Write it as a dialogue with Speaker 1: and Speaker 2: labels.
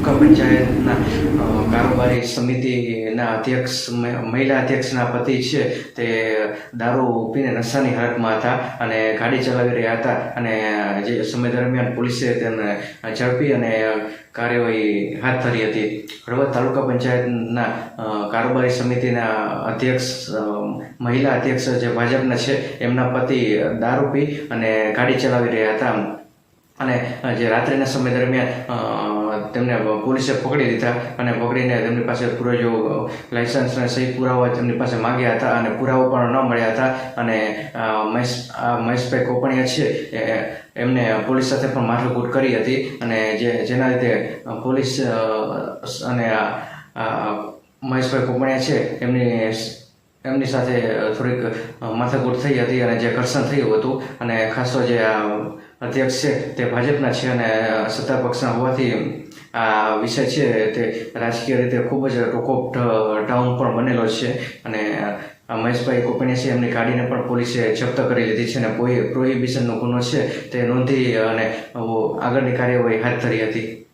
Speaker 1: તાલુકા પંચાયતના કારોબારી સમિતિના અધ્યક્ષ મહિલા અધ્યક્ષના પતિ છે તે દારૂ પીને નશાની હાલતમાં હતા અને ગાડી ચલાવી રહ્યા હતા અને જે સમય દરમિયાન પોલીસે તેમને ઝડપી અને કાર્યવાહી હાથ ધરી હતી. હળવદ તાલુકા પંચાયતના કારોબારી સમિતિના અધ્યક્ષ મહિલા અધ્યક્ષ જે ભાજપના છે એમના પતિ દારૂ પી અને ગાડી ચલાવી રહ્યા હતા અને જે રાત્રિના સમય દરમિયાન તેમને પોલીસે પકડી લીધા અને પકડીને તેમની પાસે પુરાવો લાયસન્સ અને સહી પુરાવા તેમની પાસે માંગ્યા હતા અને પુરાવો પણ ન મળ્યા હતા અને મહેશભાઈ કોપણિયા છે એમને પોલીસ સાથે પણ માથાકૂટ કરી હતી અને જેના લીધે પોલીસ અને મહેશભાઈ કોપણિયા છે એમની સાથે થોડીક માથાકૂટ થઈ હતી અને જે ઘર્ષણ થયું હતું અને ખાસ તો જે અધ્યક્ષ છે તે ભાજપના છે અને સત્તા પક્ષના હોવાથી આ વિષય છે તે રાજકીય રીતે ખૂબ જ ટોક ઓફ ડાઉન પણ બનેલો છે અને મહેશભાઈ કોપણિયા છે એમની ગાડીને પણ પોલીસે જપ્ત કરી લીધી છે અને પ્રોહિબિશનનો ગુનો છે તે નોંધી અને આગળની કાર્યવાહી હાથ ધરી હતી.